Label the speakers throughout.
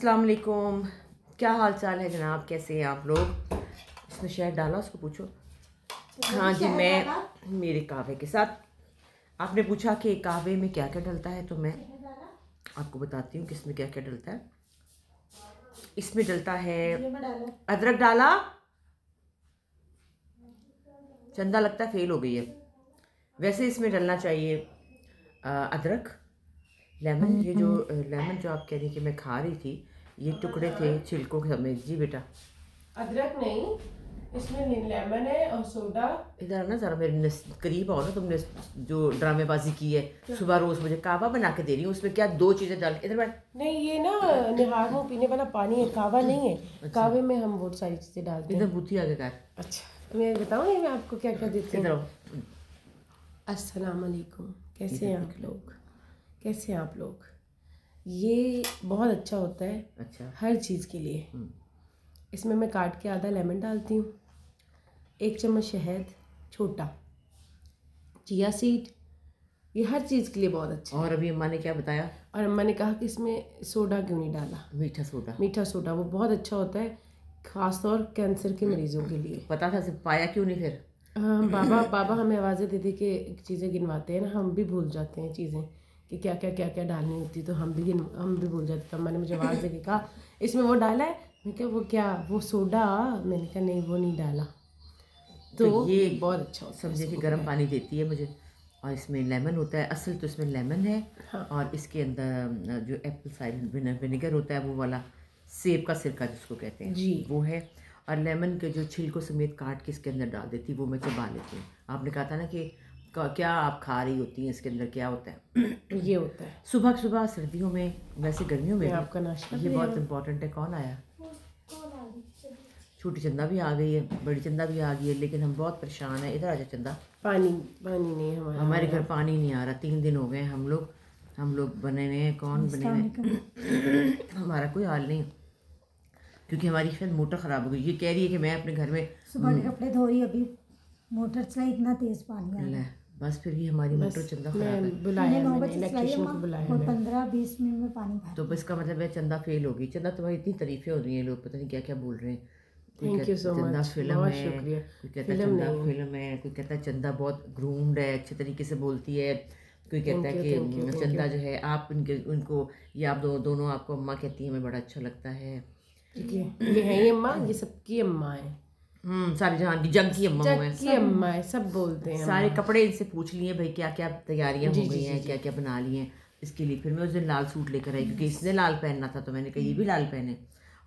Speaker 1: अस्सलाम वालेकुम। क्या हाल चाल है जनाब, कैसे हैं आप लोग? इसमें शहद डाला, उसको पूछो। हाँ जी, मैं मेरे कहवे के साथ, आपने पूछा कि कहवे में क्या क्या डलता है, तो मैं आपको बताती हूँ कि इसमें क्या क्या डलता है। इसमें डलता है अदरक डाला। चंदा लगता है फेल हो गई है। वैसे इसमें डलना चाहिए अदरक, लेमन। ये जो लेमन जो आप कह रही कि मैं खा रही थी, ये टुकड़े थे छिलकों के समेत। जी बेटा,
Speaker 2: अदरक नहीं, इसमें लेमन है और सोडा।
Speaker 1: इधर ना जरा मेरे करीब आओ ना। तुमने जो ड्रामेबाजी की है सुबह रोज मुझे कहवा बना के दे रही हूँ, उसमें क्या दो चीजें डाल के। इधर बैठ।
Speaker 2: नहीं, ये ना निहार मुँह पीने वाला पानी है, कावा नहीं है।
Speaker 1: अच्छा।
Speaker 2: कावे में हम बहुत सारी चीजें डालते
Speaker 1: इधर
Speaker 2: हैं।
Speaker 1: बूथी आगे कर।
Speaker 2: अच्छा, मैं बताऊँ नहीं मैं आपको क्या क्या देती
Speaker 1: इधर
Speaker 2: हूँ।
Speaker 1: आओ।
Speaker 2: अस्सलाम वालेकुम, कैसे हैं आप लोग? कैसे हैं आप लोग? ये बहुत अच्छा होता है,
Speaker 1: अच्छा।
Speaker 2: हर चीज़ के लिए। इसमें मैं काट के आधा लेमन डालती हूँ, 1 चम्मच शहद छोटा, चिया सीड, ये हर चीज़ के लिए बहुत अच्छा है।
Speaker 1: और अभी अम्मा ने क्या बताया?
Speaker 2: और अम्मा ने कहा कि इसमें सोडा क्यों नहीं डाला।
Speaker 1: मीठा सोडा।
Speaker 2: मीठा सोडा वो बहुत अच्छा होता है, ख़ासतौर कैंसर के मरीजों के लिए।
Speaker 1: पता था, सिर्फ पाया क्यों नहीं फिर?
Speaker 2: हम बाबा हमें आवाज़ें दे दे के चीज़ें गिनवाते हैं ना, हम भी भूल जाते हैं चीज़ें कि क्या क्या डालनी होती, तो हम भी भूल जाते। तो अम्मा ने मुझे आवाज़ दे के कहा इसमें वो डाला है। मैं क्या, वो क्या, वो सोडा? मैंने कहा नहीं, वो नहीं डाला। तो ये बहुत अच्छा होता है,
Speaker 1: समझे कि गर्म पानी देती है मुझे। और इसमें लेमन होता है, असल तो इसमें लेमन है।
Speaker 2: हाँ।
Speaker 1: और इसके अंदर जो एप्पल साइडर विनेगर होता है, वो वाला सेब का सिरका जिसको कहते हैं
Speaker 2: जी,
Speaker 1: वो है। और लेमन के जो छिलकों समेत काट के इसके अंदर डाल देती, वो मैं चबा लेती हूँ। आपने कहा था ना कि क्या आप खा रही होती हैं, इसके अंदर क्या होता है?
Speaker 2: ये होता है
Speaker 1: सुबह सुबह सर्दियों में, वैसे गर्मियों में भी
Speaker 2: आपका नाश्ता।
Speaker 1: ये बहुत इम्पोर्टेंट है। कौन आया? छोटी चंदा भी आ गई है, बड़ी चंदा भी आ गई है, लेकिन हम बहुत परेशान हैं। इधर आ जा चंदा।
Speaker 2: पानी नहीं है
Speaker 1: हमारे घर पानी नहीं आ रहा, 3 दिन हो गए। हम लोग बने हुए हैं। कौन बने हुए? हमारा कोई हाल नहीं, क्योंकि हमारी शायद मोटर ख़राब हो गई। ये कह रही है कि मैं अपने घर में
Speaker 3: सुबह के कपड़े धो रही, अभी मोटर चलाई, इतना तेज पानी आ रहा है।
Speaker 1: बस फिर भी हमारी मोटर चंदा ख़राब है।
Speaker 2: बुलाया,
Speaker 3: 9
Speaker 2: मैंने
Speaker 3: बजे
Speaker 2: इलेक्ट्रिशियन को बुलाया
Speaker 3: और 15-20 मिनट में पानी भर।
Speaker 1: तो बस इसका मतलब है चंदा फेल होगी। चंदा तुम्हारी इतनी तारीफें हो रही हैं, लोग पता नहीं क्या क्या बोल रहे हैं।
Speaker 2: Thank you so much,
Speaker 1: film
Speaker 2: बहुत
Speaker 1: है,
Speaker 2: शुक्रिया।
Speaker 1: कोई कहता है चंदा फिल्म है, कोई कहता है चंदा बहुत ग्रूम्ड है, अच्छे तरीके से बोलती है। कोई कहता है कि चंदा जो है, आप उनको, ये आप दोनों आपको अम्मा कहती है, हमें बड़ा अच्छा लगता है।
Speaker 2: ये है ये अम्मा, ये सबकी अम्मा है।
Speaker 1: सारी जहां की जंग की अम्मा है,
Speaker 2: सबकी अम्मा है, सब बोलते हैं।
Speaker 1: सारे कपड़े इनसे पूछ लिए भाई क्या क्या तैयारियां हो गई हैं, क्या क्या बना ली हैं इसके लिए। फिर मैं उस दिन लाल सूट लेकर आई, क्योंकि इसने लाल पहनना था, तो मैंने कहा ये भी लाल पहने।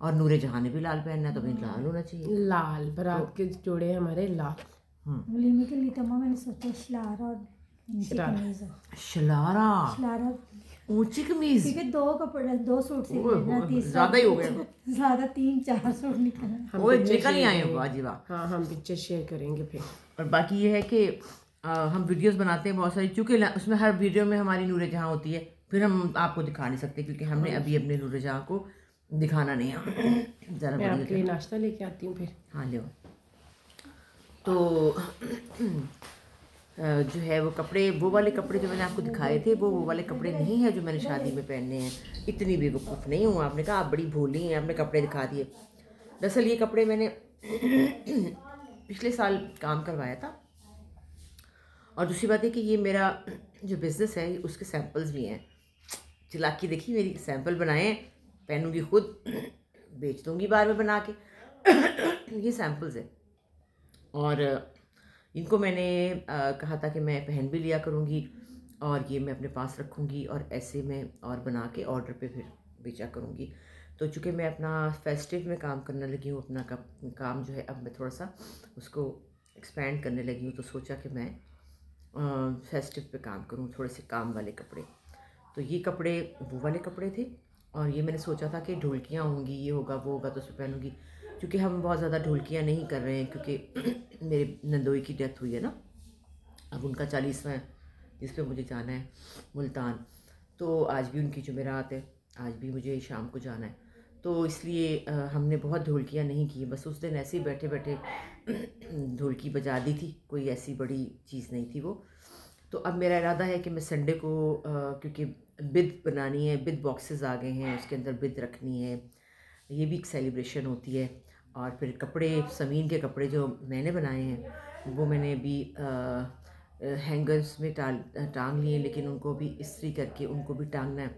Speaker 1: और नूरे जहां ने भी लाल पहनना है, तो भाई लाल होना चाहिए।
Speaker 2: लाल बारात के जोड़े हमारे लाल।
Speaker 3: वलीमे के लिए तम्मा मैंने सोचा शलारा और
Speaker 1: शलारा ऊंची कमीज,
Speaker 3: क्योंकि 2 कपड़े 2 सूट सी
Speaker 1: ज्यादा ही हो गया,
Speaker 3: ज्यादा 3-4 सूट निकल।
Speaker 1: वो निकल ही आए होगा जी। वाह।
Speaker 2: हाँ, हम पिक्चर शेयर करेंगे फिर।
Speaker 1: और बाकी ये है कि हम वीडियोस बनाते हैं बहुत सारी, चूँकि उसमें हर वीडियो में हमारी नूरे जहाँ होती है, फिर हम आपको दिखा नहीं सकते, क्योंकि हमने अभी अपने नूरे जहाँ को दिखाना नहीं है। ज़रा
Speaker 2: मैं आपके लिए नाश्ता लेके आती हूँ फिर।
Speaker 1: हाँ ले। तो जो है वो कपड़े, वो वाले कपड़े जो मैंने आपको दिखाए थे, वो वाले कपड़े नहीं है जो मैंने शादी में पहनने हैं। इतनी बेवकूफ़ नहीं हूँ। आपने कहा आप बड़ी भोली हैं, आपने कपड़े दिखा दिए। दरअसल ये कपड़े मैंने पिछले साल काम करवाया था। और दूसरी बात है कि ये मेरा जो बिज़नेस है, उसके सैम्पल्स भी हैं। चिलाकी देखी मेरी, सैम्पल बनाए हैं, पहनूंगी खुद, बेच दूंगी बार में बना के। ये सैम्पल्स हैं, और इनको मैंने कहा था कि मैं पहन भी लिया करूँगी, और ये मैं अपने पास रखूँगी, और ऐसे मैं और बना के ऑर्डर पे फिर बेचा करूँगी। तो चूँकि मैं अपना फेस्टिव में काम करने लगी हूँ, अपना काम जो है अब मैं थोड़ा सा उसको एक्सपेंड करने लगी हूँ, तो सोचा कि मैं फेस्टिव पे काम करूँ, थोड़े से काम वाले कपड़े। तो ये कपड़े वो वाले कपड़े थे, और ये मैंने सोचा था कि ढोलकियाँ होंगी, ये होगा वो होगा, तो उसमें पहनूंगी। क्योंकि हम बहुत ज़्यादा ढोलकियाँ नहीं कर रहे हैं, क्योंकि मेरे नंदोई की डेथ हुई है ना, अब उनका 40वां है, जिस पे मुझे जाना है मुल्तान। तो आज भी उनकी जुमेरात है, आज भी मुझे शाम को जाना है, तो इसलिए हमने बहुत ढोलकियाँ नहीं की। बस उस दिन ऐसे ही बैठे बैठे ढोलकी बजा दी थी, कोई ऐसी बड़ी चीज़ नहीं थी वो। तो अब मेरा इरादा है कि मैं संडे को, क्योंकि बिद बनानी है, बिद बॉक्सेस आ गए हैं, उसके अंदर बिद रखनी है, ये भी एक सेलिब्रेशन होती है। और फिर कपड़े, समीन के कपड़े जो मैंने बनाए हैं वो मैंने अभी हैंगर्स में टांग लिए, लेकिन उनको भी इस्त्री करके उनको भी टांगना है।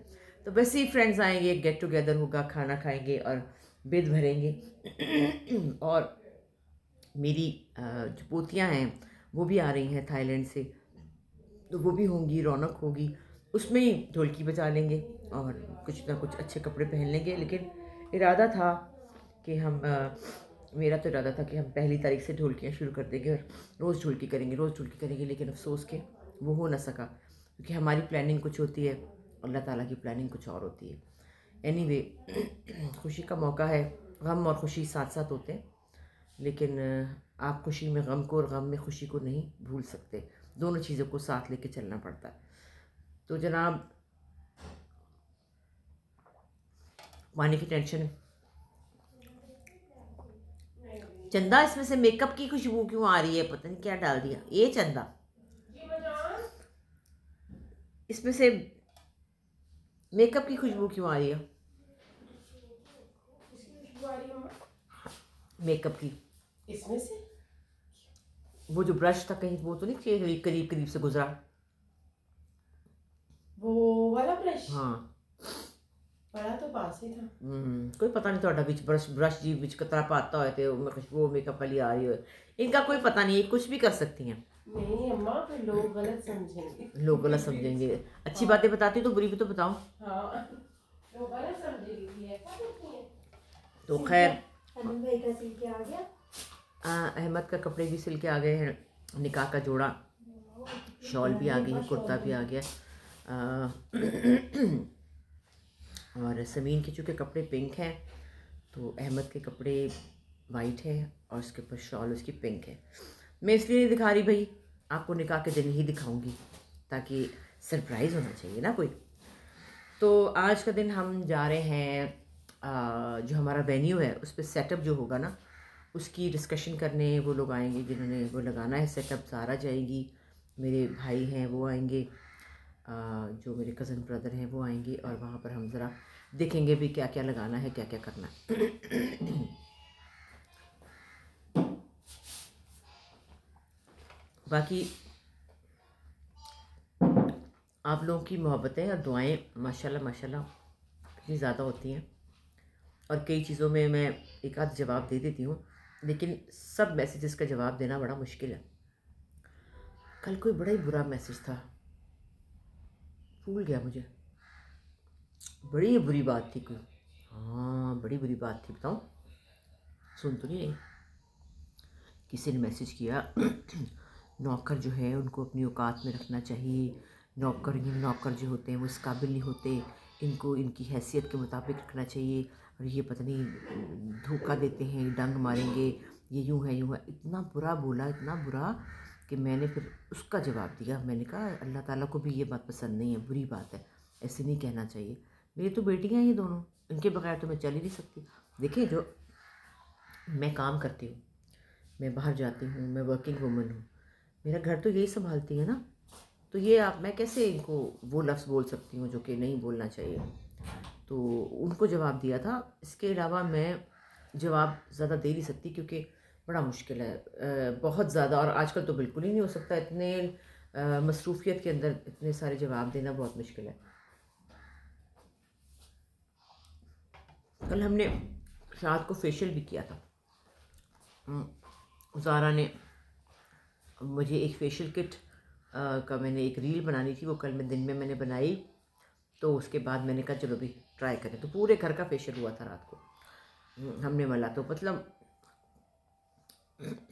Speaker 1: तो वैसे ही फ्रेंड्स आएंगे, गेट टुगेदर होगा, खाना खाएंगे और बिद भरेंगे। और मेरी जो पोतियाँ हैं वो भी आ रही हैं थाईलैंड से, तो वो भी होंगी, रौनक होगी, उसमें ही ढोलकी बजा लेंगे और कुछ ना कुछ अच्छे कपड़े पहन लेंगे। लेकिन इरादा था कि मेरा तो इरादा था कि हम 1 तारीख से ढोलकियाँ शुरू कर देंगे और रोज़ ढोलकी करेंगे, रोज़ ढोलकी करेंगे। लेकिन अफसोस के वो हो ना सका, क्योंकि हमारी प्लानिंग कुछ होती है, अल्लाह ताला की प्लानिंग कुछ और होती है। एनीवे, खुशी का मौका है, गम और खुशी साथ साथ होते हैं, लेकिन आप खुशी में गम को और गम में खुशी को नहीं भूल सकते, दोनों चीज़ों को साथ लेके चलना पड़ता है। तो जनाब, पानी की टेंशन। चंदा, इसमें से मेकअप की खुशबू क्यों आ रही है? पता नहीं क्या डाल दिया ये चंदा, इसमें से मेकअप की खुशबू क्यों आ रही है? मेकअप की
Speaker 2: इसमें से
Speaker 1: वो जो ब्रश था, कहीं वो तो नहीं करीब करीब से गुजरा?
Speaker 2: वो वाला ब्रश
Speaker 1: हाँ,
Speaker 2: पड़ा तो पास ही था।
Speaker 1: कोई पता नहीं थोड़ा विच ब्रश जी विच कतरा पाता होए ते वो मेकअप वाली आ रही हो, इनका कोई पता नहीं है, कुछ भी कर सकती हैं।
Speaker 2: नहीं अम्मा, फिर लोग गलत समझेंगे।
Speaker 1: लोग गलत समझेंगे। अच्छी बातें बताती तो बुरी भी तो बताओ।
Speaker 2: हाँ, लोग गलत समझेंगे, ऐसा कुछ नहीं है।
Speaker 1: तो खैर,
Speaker 3: अनंत भाई का सिल के आ गया।
Speaker 1: अहमद का कपड़े भी सिल के आ गए हैं, निकाह का जोड़ा, शॉल भी आ गई है, कुर्ता भी आ गया। और समीन के चूँकि कपड़े पिंक हैं, तो अहमद के कपड़े वाइट हैं और उसके ऊपर शॉल उसकी पिंक है। मैं इसलिए नहीं दिखा रही भाई, आपको निकाह के दिन ही दिखाऊंगी, ताकि सरप्राइज़ होना चाहिए ना कोई। तो आज का दिन हम जा रहे हैं, जो हमारा वेन्यू है उस पर सेटअप जो होगा ना, उसकी डिस्कशन करने वो लोग आएंगे जिन्होंने वो लगाना है सेटअप। सारा जाएगी, मेरे भाई हैं वो आएंगे, जो मेरे कज़न ब्रदर हैं वो आएंगे, और वहाँ पर हम ज़रा देखेंगे भी क्या क्या लगाना है, क्या क्या करना है। बाकी आप लोगों की मोहब्बतें और दुआएं माशाल्लाह माशाल्लाह इतनी ज़्यादा होती हैं, और कई चीज़ों में मैं एक आध जवाब दे देती हूँ, लेकिन सब मैसेजेस का जवाब देना बड़ा मुश्किल है। कल कोई बड़ा ही बुरा मैसेज था, भूल गया मुझे, बड़ी बुरी बात थी कोई, हाँ बड़ी बुरी बात थी, बताऊँ? सुन तो नहीं रही? किसी ने मैसेज किया नौकर जो है उनको अपनी औकात में रखना चाहिए, नौकर जो होते हैं वो इस काबिल नहीं होते, इनको इनकी हैसियत के मुताबिक रखना चाहिए, और ये पता नहीं धोखा देते हैं, डंग मारेंगे, ये यूँ है यूँ है। इतना बुरा बोला, इतना बुरा कि मैंने फिर उसका जवाब दिया। मैंने कहा अल्लाह ताला को भी ये बात पसंद नहीं है, बुरी बात है, ऐसे नहीं कहना चाहिए। मेरी तो बेटियाँ हैं ये दोनों, इनके बगैर तो मैं चल ही नहीं सकती। देखिए, जो मैं काम करती हूँ, मैं बाहर जाती हूँ, मैं वर्किंग वूमन हूँ, मेरा घर तो यही संभालती है ना, तो ये मैं कैसे इनको वो लफ्ज़ बोल सकती हूँ जो कि नहीं बोलना चाहिए। तो उनको जवाब दिया था, इसके अलावा मैं जवाब ज़्यादा दे नहीं सकती, क्योंकि बड़ा मुश्किल है, बहुत ज़्यादा, और आजकल तो बिल्कुल ही नहीं हो सकता, इतने मसरूफियत के अंदर इतने सारे जवाब देना बहुत मुश्किल है। कल हमने रात को फेशियल भी किया था, ज़ारा ने मुझे एक फ़ेशियल किट का मैंने एक रील बनानी थी, वो कल मैं दिन में मैंने बनाई, तो उसके बाद मैंने कहा चलो भी ट्राई करें। तो पूरे घर का फेशियल हुआ था रात को, हमने मला, तो मतलब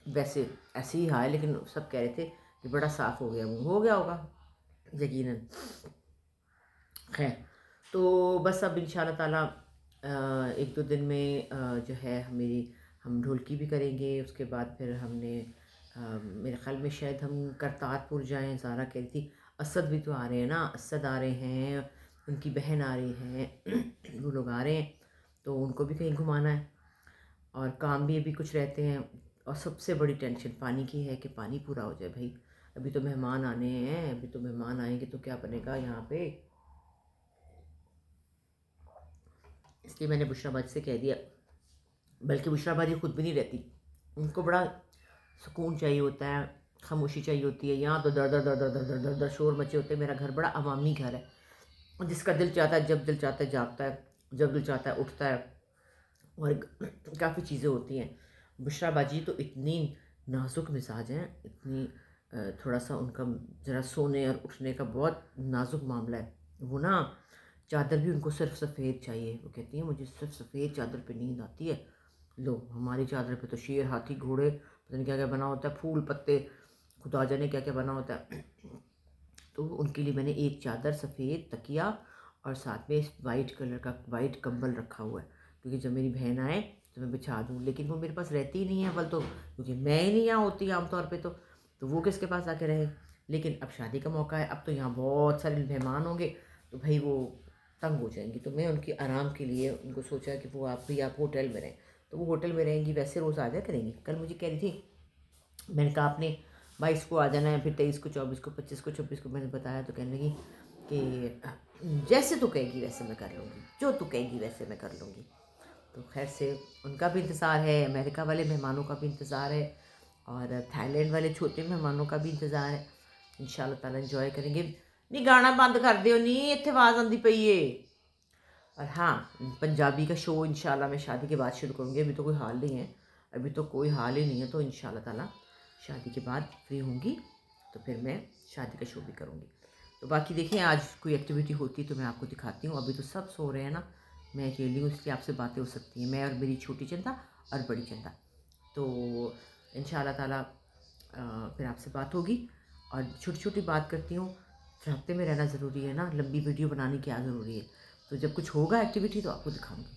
Speaker 1: वैसे ऐसे ही है, लेकिन सब कह रहे थे कि बड़ा साफ़ हो गया, मुँह हो गया होगा यकीनन। खैर, तो बस अब इंशाल्लाह ताला 1-2 दिन में जो है हम ढोलकी भी करेंगे। उसके बाद फिर हमने मेरे ख्याल में शायद हम करतारपुर जाएं। ज़ारा कह रही थी असद भी तो आ रहे हैं ना, असद आ रहे हैं, उनकी बहन आ रही हैं, वो लोग आ रहे हैं, तो उनको भी कहीं घुमाना है, और काम भी अभी कुछ रहते हैं, और सबसे बड़ी टेंशन पानी की है कि पानी पूरा हो जाए भाई। अभी तो मेहमान आने हैं, अभी तो मेहमान आएंगे तो क्या बनेगा यहाँ पे। इसलिए मैंने बुशरा बाजी से कह दिया, बल्कि बुशरा बाजी खुद भी नहीं रहती, उनको बड़ा सुकून चाहिए होता है, खामोशी चाहिए होती है। यहाँ तो दर दर दर दर दर दर दर दर शोर मचे होते हैं। मेरा घर बड़ा अवामी घर है, जिसका दिल चाहता है जब दिल चाहता है जागता है, जब दिल चाहता है उठता है, और काफ़ी चीज़ें होती हैं। बुशरा बाजी तो इतनी नाजुक मिजाज हैं, इतनी थोड़ा सा उनका ज़रा सोने और उठने का बहुत नाजुक मामला है। वो ना चादर भी उनको सिर्फ सफ़ेद चाहिए। वो कहती हैं मुझे सिर्फ सफ़ेद चादर पे नींद आती है। लो हमारी चादर पे तो शेर, हाथी, घोड़े, पता नहीं क्या क्या बना होता है, फूल पत्ते, खुदा जाने क्या क्या बना होता है। तो उनके लिए मैंने एक चादर, सफ़ेद तकिया और साथ में वाइट कलर का वाइट कंबल रखा हुआ है, क्योंकि जब मेरी बहन आए तो मैं बिछा दूँ। लेकिन वो मेरे पास रहती ही नहीं है, बल तो क्योंकि मैं ही नहीं यहाँ होती आमतौर पे, तो वो किसके पास आके रहे। लेकिन अब शादी का मौका है, अब तो यहाँ बहुत सारे मेहमान होंगे, तो भाई वो तंग हो जाएंगी। तो मैं उनके आराम के लिए उनको सोचा कि वो आप होटल में रहें, तो वो होटल में रहेंगी। वैसे रोज़ आ जाया करेंगी। कल मुझे कह रही थी, मैंने कहा आपने 22 को आ जाना है, फिर 23 को, 24 को, 25 को, 26 को। मैंने बताया तो कहने लगी कि जैसे तू कहेगी वैसे मैं कर लूँगी, जो तू कहेगी वैसे मैं कर लूँगी। तो खैर से उनका भी इंतज़ार है, अमेरिका वाले मेहमानों का भी इंतज़ार है, और थाईलैंड वाले छोटे मेहमानों का भी इंतज़ार है। इंशाल्लाह ताला इंजॉय करेंगे। नहीं गाना बंद कर दियो, नहीं इत्थे आवाज़ आंदी पई है। और हाँ, पंजाबी का शो इंशाल्लाह मैं शादी के बाद शुरू करूँगी। अभी तो कोई हाल नहीं है, अभी तो कोई हाल ही नहीं है। तो इंशाल्लाह ताला शादी के बाद फ्री होंगी तो फिर मैं शादी का शो भी करूँगी। तो बाकी देखें, आज कोई एक्टिविटी होती तो मैं आपको दिखाती हूँ। अभी तो सब सो रहे हैं ना, मैं अकेली हूँ, इसलिए आपसे बातें हो सकती हैं, मैं और मेरी छोटी चंदा और बड़ी चंदा। तो इंशाल्लाह ताला फिर आपसे बात होगी। और छोटी छोटी बात करती हूँ, राब्ते में रहना ज़रूरी है ना, लंबी वीडियो बनाने की क्या ज़रूरी है। तो जब कुछ होगा एक्टिविटी तो आपको दिखाऊँगी।